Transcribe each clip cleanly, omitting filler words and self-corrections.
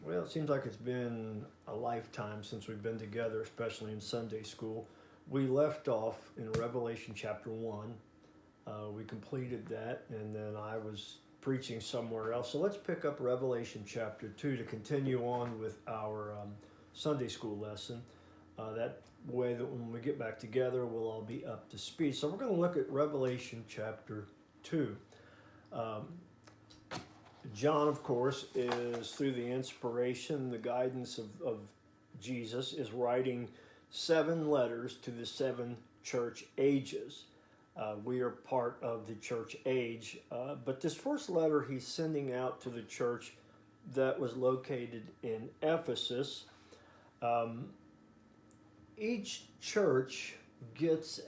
Well, it seems like it's been a lifetime since we've been together, especially in Sunday school. We left off in Revelation chapter 1. We completed that, and then I was preaching somewhere else. So let's pick up Revelation chapter 2 to continue on with our Sunday school lesson. That way that when we get back together, we'll all be up to speed. So we're going to look at Revelation chapter 2. Um, John, of course, is through the inspiration, the guidance of Jesus, is writing 7 letters to the 7 church ages. We are part of the church age, but this first letter he's sending out to the church that was located in Ephesus. Each church gets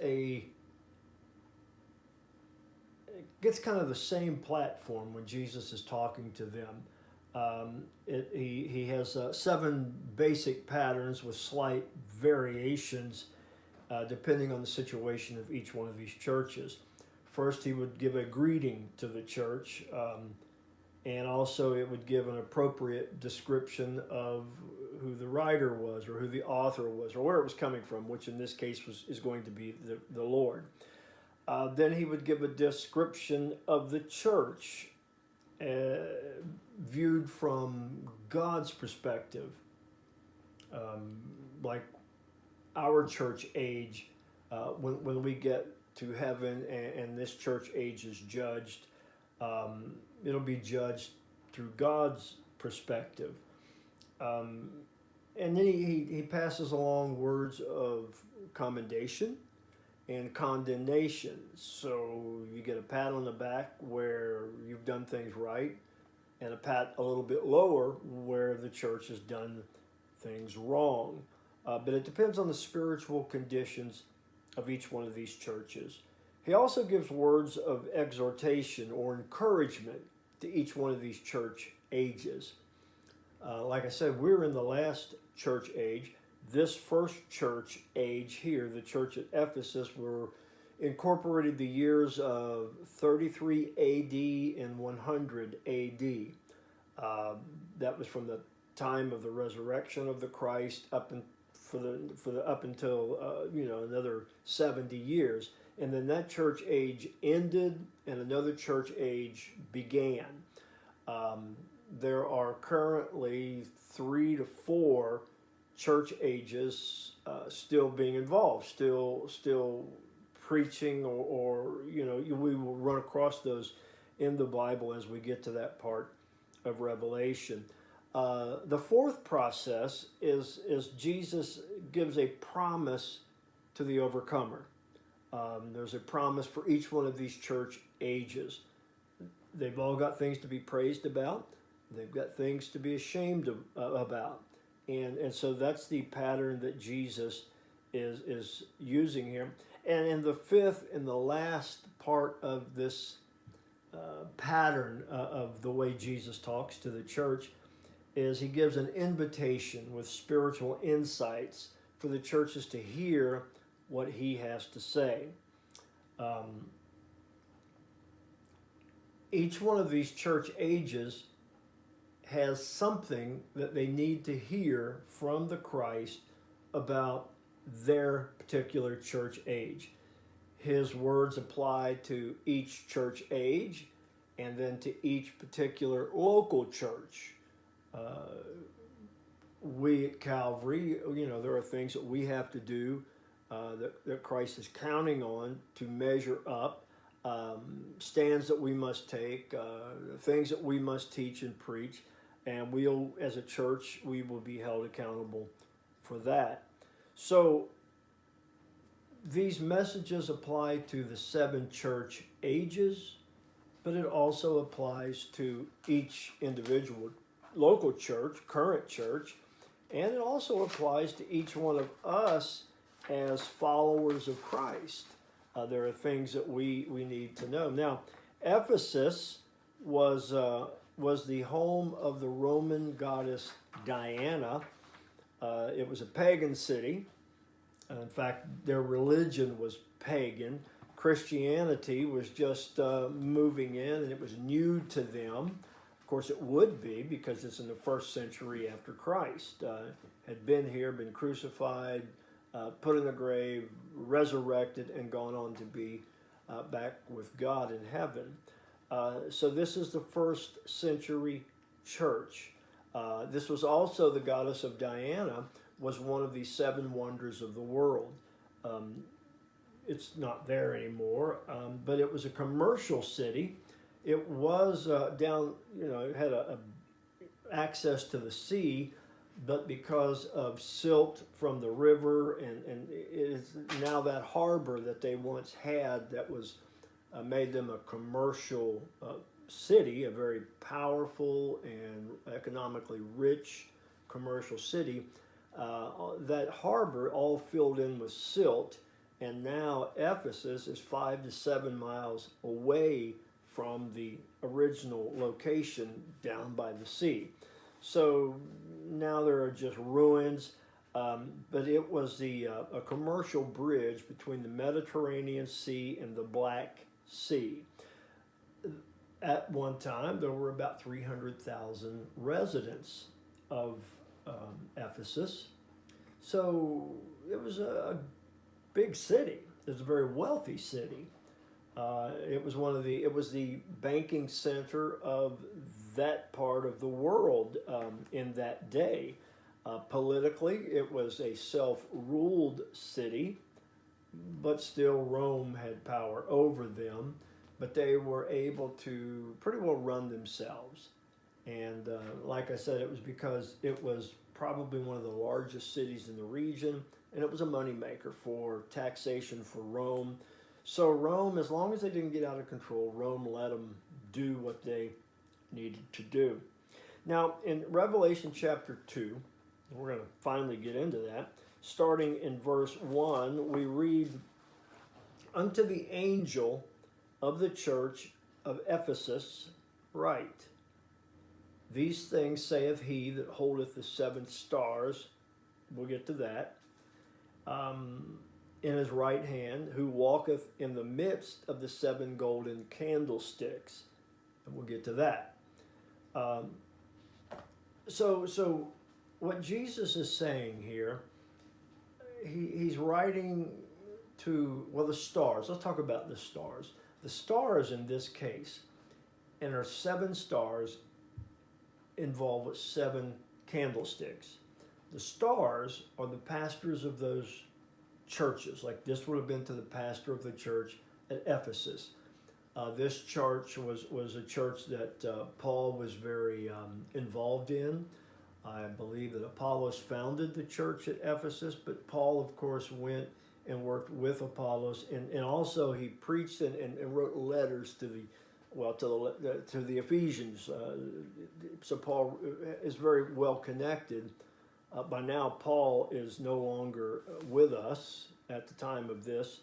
kind of the same platform when Jesus is talking to them. He has 7 basic patterns with slight variations depending on the situation of each one of these churches. First, he would give a greeting to the church, and also it would give an appropriate description of who the writer was, or who the author was, or where it was coming from, which in this case is going to be the Lord. Then he would give a description of the church viewed from God's perspective, like our church age. When we get to heaven and this church age is judged, it'll be judged through God's perspective. And then he passes along words of commendation and condemnation. So you get a pat on the back where you've done things right, and a pat a little bit lower where the church has done things wrong. But it depends on the spiritual conditions of each one of these churches. He also gives words of exhortation or encouragement to each one of these church ages. Like I said, we're in the last church age. This first church age here, the church at Ephesus, were incorporated the years of 33 AD and 100 AD. That was from the time of the resurrection of the Christ up until another 70 years, and then that church age ended and another church age began. There are currently 3 to 4 church ages still being involved, still preaching, or we will run across those in the Bible as we get to that part of Revelation. The fourth process is Jesus gives a promise to the overcomer. There's a promise for each one of these church ages. They've all got things to be praised about. They've got things to be ashamed about. And so that's the pattern that Jesus is using here. And in the fifth and the last part of this pattern of the way Jesus talks to the church is he gives an invitation with spiritual insights for the churches to hear what he has to say. Each one of these church ages has something that they need to hear from the Christ about their particular church age. His words apply to each church age and then to each particular local church. We at Calvary, there are things that we have to do that Christ is counting on to measure up, stands that we must take, things that we must teach and preach. And we'll, as a church, we will be held accountable for that. So these messages apply to the 7 church ages, but it also applies to each individual local church, current church, and it also applies to each one of us as followers of Christ. There are things that we need to know. Now, Ephesus was the home of the Roman goddess Diana. It was a pagan city. In fact, their religion was pagan. Christianity was just moving in, and it was new to them. Of course, it would be because it's in the first century after Christ. Had been here, been crucified, put in the grave, resurrected, and gone on to be back with God in heaven. So this is the first century church. This was also the goddess of Diana, was one of the seven wonders of the world. It's not there anymore, but it was a commercial city. It was down, it had a access to the sea, but because of silt from the river, and it is now that harbor that they once had that was made them a commercial city, a very powerful and economically rich commercial city. That harbor all filled in with silt, and now Ephesus is 5 to 7 miles away from the original location down by the sea. So now there are just ruins, but it was a commercial bridge between the Mediterranean Sea and the Black Sea. At one time, there were about 300,000 residents of Ephesus. So it was a big city. It was a very wealthy city. It was the banking center of that part of the world in that day. Politically, it was a self-ruled city, but still Rome had power over them. But they were able to pretty well run themselves. And like I said, it was because it was probably one of the largest cities in the region, and it was a moneymaker for taxation for Rome. So Rome, as long as they didn't get out of control, Rome let them do what they needed to do. Now, in Revelation chapter 2, we're going to finally get into that. Starting in verse 1, we read, "Unto the angel of the church of Ephesus write, These things saith he that holdeth the seven stars," we'll get to that, "in his right hand, who walketh in the midst of the seven golden candlesticks." And we'll get to that. So what Jesus is saying here, he's writing to, the stars. Let's talk about the stars. The stars in this case, and our seven stars involve with seven candlesticks. The stars are the pastors of those churches. Like this would have been to the pastor of the church at Ephesus. This church was a church that Paul was very involved in. I believe that Apollos founded the church at Ephesus, but Paul, of course, went and worked with Apollos, and also he preached and wrote letters to the Ephesians. So Paul is very well connected. By now, Paul is no longer with us at the time of this.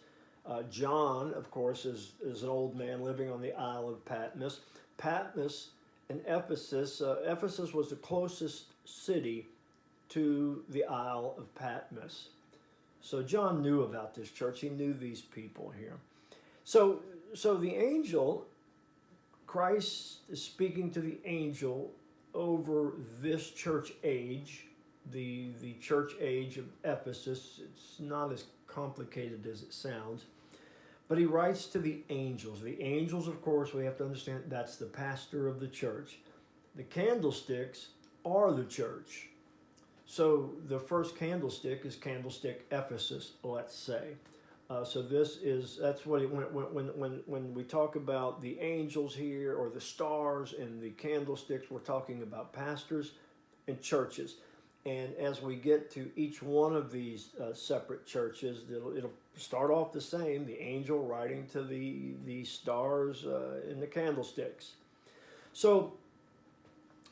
John, of course, is an old man living on the Isle of Patmos. Patmos and Ephesus. Ephesus was the closest city to the Isle of Patmos. So John knew about this church. He knew these people here. So the angel, Christ is speaking to the angel over this church age, the church age of Ephesus. It's not as complicated as it sounds. But he writes to the angels. The angels, of course, we have to understand that's the pastor of the church. The candlesticks are the church. So the first candlestick is candlestick Ephesus, let's say. So that's what when we talk about the angels here or the stars and the candlesticks, we're talking about pastors and churches. And as we get to each one of these separate churches, it'll start off the same, the angel writing to the stars in the candlesticks. So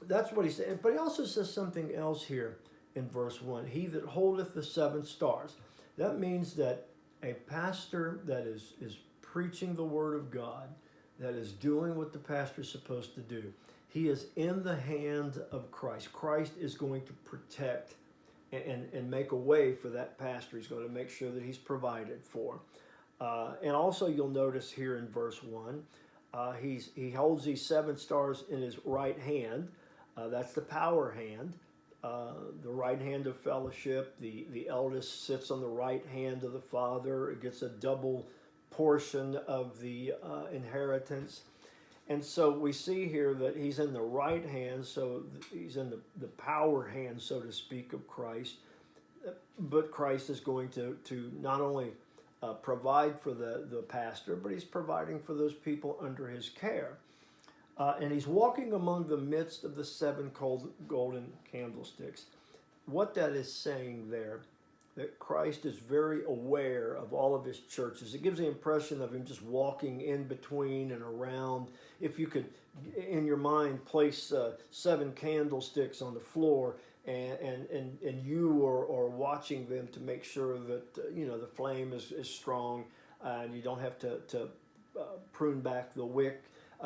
that's what he said. But he also says something else here in verse 1. He that holdeth the seven stars. That means that a pastor that is preaching the word of God, that is doing what the pastor is supposed to do, he is in the hand of Christ. Christ is going to protect and make a way for that pastor. He's going to make sure that he's provided for. And also you'll notice here in verse 1, He holds these 7 stars in his right hand. That's the power hand, the right hand of fellowship. The eldest sits on the right hand of the Father. It gets a double portion of the inheritance. And so we see here that he's in the right hand, so he's in the power hand, so to speak, of Christ. But Christ is going to not only provide for the pastor, but he's providing for those people under his care. And he's walking among the midst of the 7 golden candlesticks. What that is saying there, that Christ is very aware of all of his churches. It gives the impression of him just walking in between and around. If you could, in your mind, place 7 candlesticks on the floor, and you are watching them to make sure that the flame is strong, and you don't have to prune back the wick.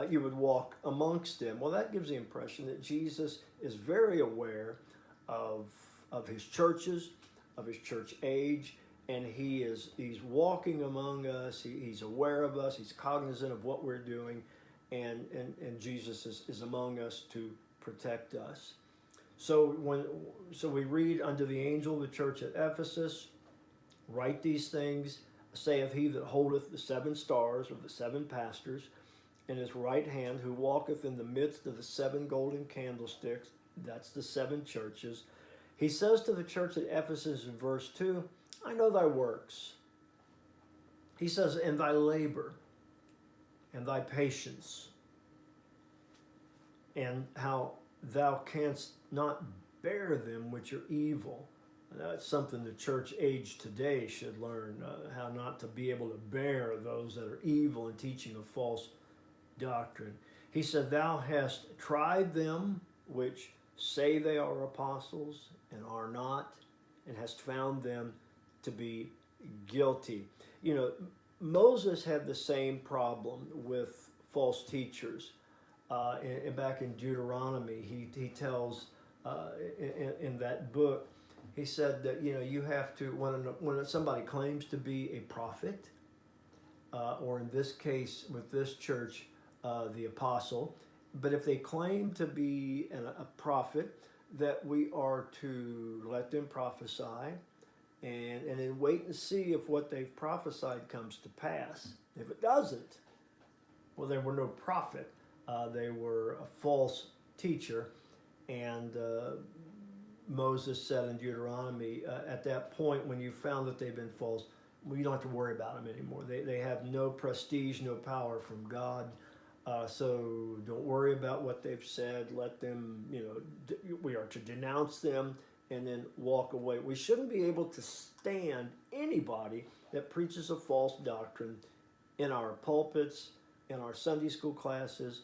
You would walk amongst them. Well, that gives the impression that Jesus is very aware of his churches, of his church age, and he's walking among us. He's aware of us. He's cognizant of what we're doing, and Jesus is among us to protect us. So we read, unto the angel of the church at Ephesus, write these things, saith he that holdeth the 7 stars, or the 7 pastors, in his right hand, who walketh in the midst of the 7 golden candlesticks. That's the 7 churches. He says to the church at Ephesus in verse 2, I know thy works. He says, and thy labor, and thy patience, and how thou canst not bear them which are evil. And that's something the church age today should learn, how not to be able to bear those that are evil and teaching a false doctrine. He said, thou hast tried them which say they are apostles and are not, and hast found them to be guilty. Moses had the same problem with false teachers. Back in Deuteronomy, he tells in that book, he said that you have to, when somebody claims to be a prophet, or in this case with this church, the apostle, but if they claim to be a prophet, that we are to let them prophesy, and then wait and see if what they've prophesied comes to pass. If it doesn't, well, they were no prophet. They were a false teacher, and Moses said in Deuteronomy, at that point when you found that they've been false, well, you don't have to worry about them anymore. They have no prestige, no power from God. So don't worry about what they've said. Let them, we are to denounce them and then walk away. We shouldn't be able to stand anybody that preaches a false doctrine in our pulpits, in our Sunday school classes,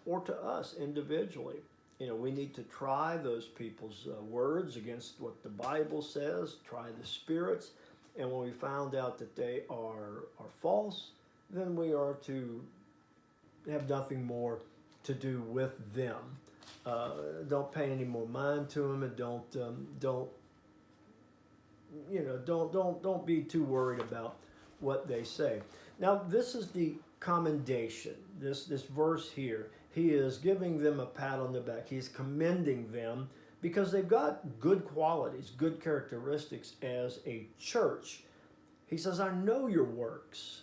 or to us individually. We need to try those people's words against what the Bible says, try the spirits, and when we found out that they are false, then we are to have nothing more to do with them. Don't pay any more mind to them, and don't be too worried about what they say. Now, this is the commendation. This verse here, he is giving them a pat on the back. He's commending them because they've got good qualities, good characteristics as a church. He says, I know your works.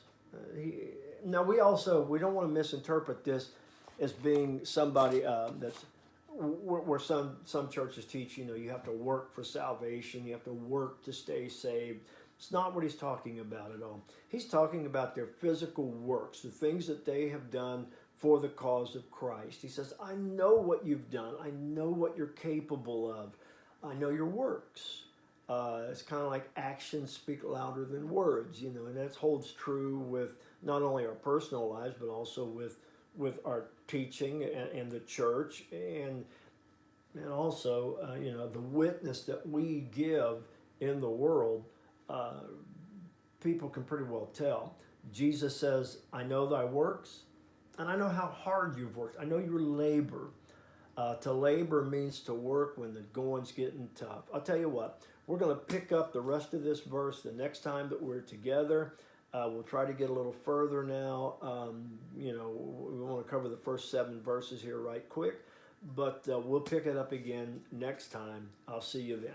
Now, we don't want to misinterpret this as being somebody that's where some churches teach, you have to work for salvation, you have to work to stay saved. It's not what he's talking about at all. He's talking about their physical works, the things that they have done for the cause of Christ. He says, I know what you've done. I know what you're capable of. I know your works. It's kind of like actions speak louder than words, and that holds true with not only our personal lives, but also with our teaching and the church, and also, the witness that we give in the world. People can pretty well tell. Jesus says, I know thy works, and I know how hard you've worked. I know your labor. To labor means to work when the going's getting tough. I'll tell you what, we're going to pick up the rest of this verse the next time that we're together. We'll try to get a little further now. We cover the first 7 verses here right quick, but we'll pick it up again next time. I'll see you then.